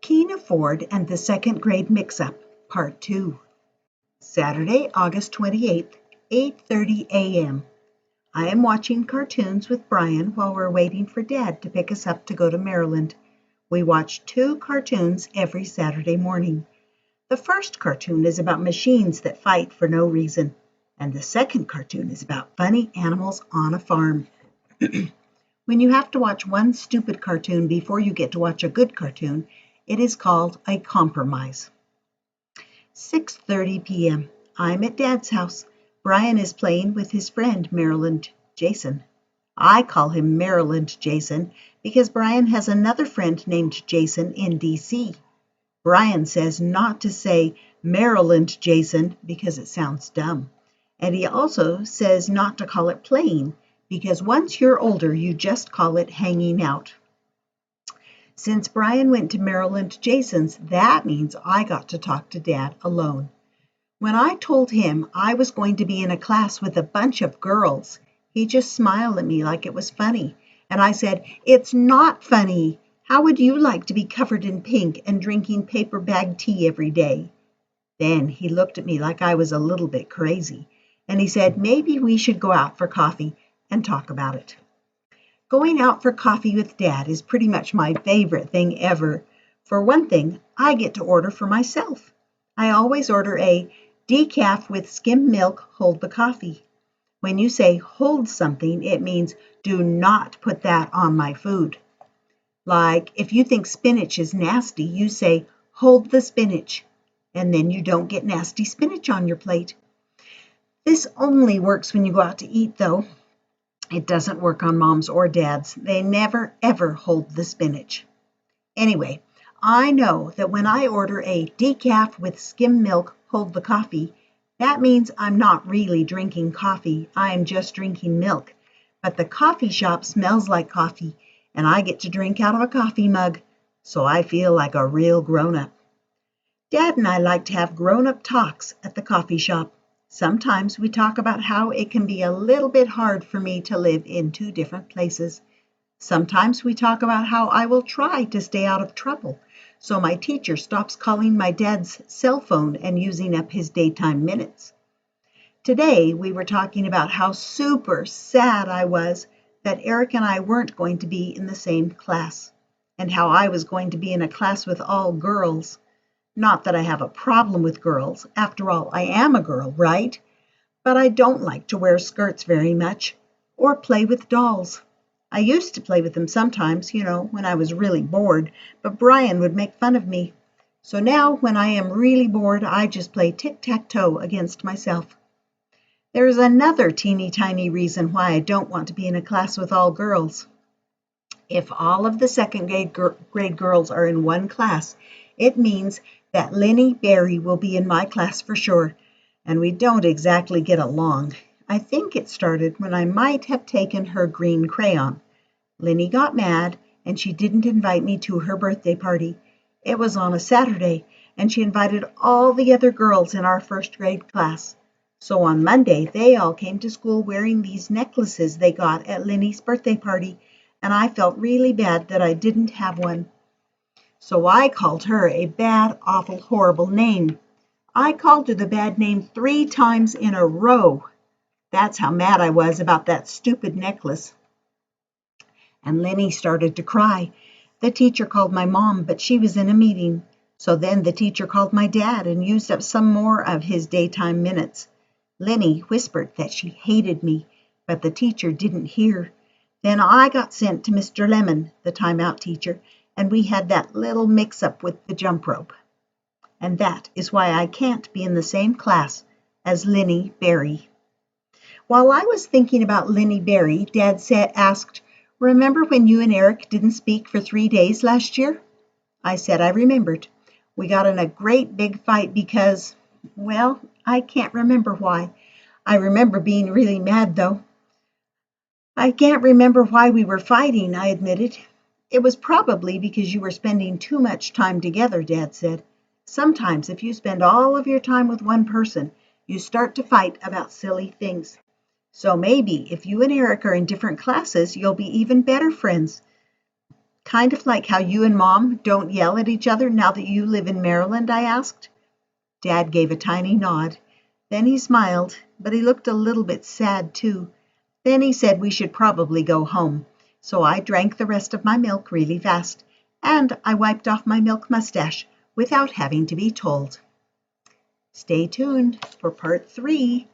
Keena Ford and the Second Grade Mix-Up, Part 2. Saturday, August 28th, 8:30 a.m. I am watching cartoons with Brian while we're waiting for Dad to pick us up to go to Maryland. We watch 2 cartoons every Saturday morning. The first cartoon is about machines that fight for no reason, and the second cartoon is about funny animals on a farm. When you have to watch one stupid cartoon before you get to watch a good cartoon, it is called a compromise. 6:30 p.m. I'm at Dad's house. Brian is playing with his friend Maryland Jason. I call him Maryland Jason because Brian has another friend named Jason in D.C. Brian says not to say Maryland Jason because it sounds dumb. And he also says not to call it playing because once you're older, you just call it hanging out. Since Brian went to Maryland Jason's, that means I got to talk to Dad alone. When I told him I was going to be in a class with a bunch of girls, he just smiled at me like it was funny. And I said, "It's not funny. How would you like to be covered in pink and drinking paper bag tea every day?" Then he looked at me like I was a little bit crazy, and he said maybe we should go out for coffee and talk about it. Going out for coffee with Dad is pretty much my favorite thing ever. For one thing, I get to order for myself. I always order a decaf with skim milk, hold the coffee. When you say hold something, it means do not put that on my food. Like if you think spinach is nasty, you say hold the spinach, and then you don't get nasty spinach on your plate. This only works when you go out to eat, though. It doesn't work on Mom's or Dad's. They never, ever hold the spinach. Anyway, I know that when I order a decaf with skim milk, hold the coffee, that means I'm not really drinking coffee. I am just drinking milk. But the coffee shop smells like coffee, and I get to drink out of a coffee mug, so I feel like a real grown-up. Dad and I like to have grown-up talks at the coffee shop. Sometimes we talk about how it can be a little bit hard for me to live in 2 different places. Sometimes we talk about how I will try to stay out of trouble, so my teacher stops calling my dad's cell phone and using up his daytime minutes. Today we were talking about how super sad I was that Eric and I weren't going to be in the same class, and how I was going to be in a class with all girls. Not that I have a problem with girls. After all, I am a girl, right? But I don't like to wear skirts very much or play with dolls. I used to play with them sometimes, when I was really bored, but Brian would make fun of me. So now when I am really bored, I just play tic-tac-toe against myself. There is another teeny tiny reason why I don't want to be in a class with all girls. If all of the second grade girls are in one class, it means that Lenny Barry will be in my class for sure, and we don't exactly get along. I think it started when I might have taken her green crayon. Lenny got mad, and she didn't invite me to her birthday party. It was on a Saturday, and she invited all the other girls in our first grade class. So on Monday, they all came to school wearing these necklaces they got at Lenny's birthday party, and I felt really bad that I didn't have one. So I called her a bad, awful, horrible name. I called her the bad name 3 times in a row. That's how mad I was about that stupid necklace. And Lenny started to cry. The teacher called my mom, but she was in a meeting. So then the teacher called my dad and used up some more of his daytime minutes. Lenny whispered that she hated me, but the teacher didn't hear. Then I got sent to Mr. Lemon, the timeout teacher, and we had that little mix-up with the jump rope. And that is why I can't be in the same class as Lenny Barry. While I was thinking about Lenny Barry, Dad asked, "Remember when you and Eric didn't speak for 3 days last year?" I said I remembered. We got in a great big fight because, well, I can't remember why. I remember being really mad, though. "I can't remember why we were fighting," I admitted. "It was probably because you were spending too much time together," Dad said. "Sometimes if you spend all of your time with one person, you start to fight about silly things. So maybe if you and Eric are in different classes, you'll be even better friends. kind of like how you and Mom don't yell at each other now that you live in Maryland?" I asked. Dad gave a tiny nod. Then he smiled, but he looked a little bit sad too. Then he said we should probably go home. So I drank the rest of my milk really fast, and I wiped off my milk mustache without having to be told. Stay tuned for part 3.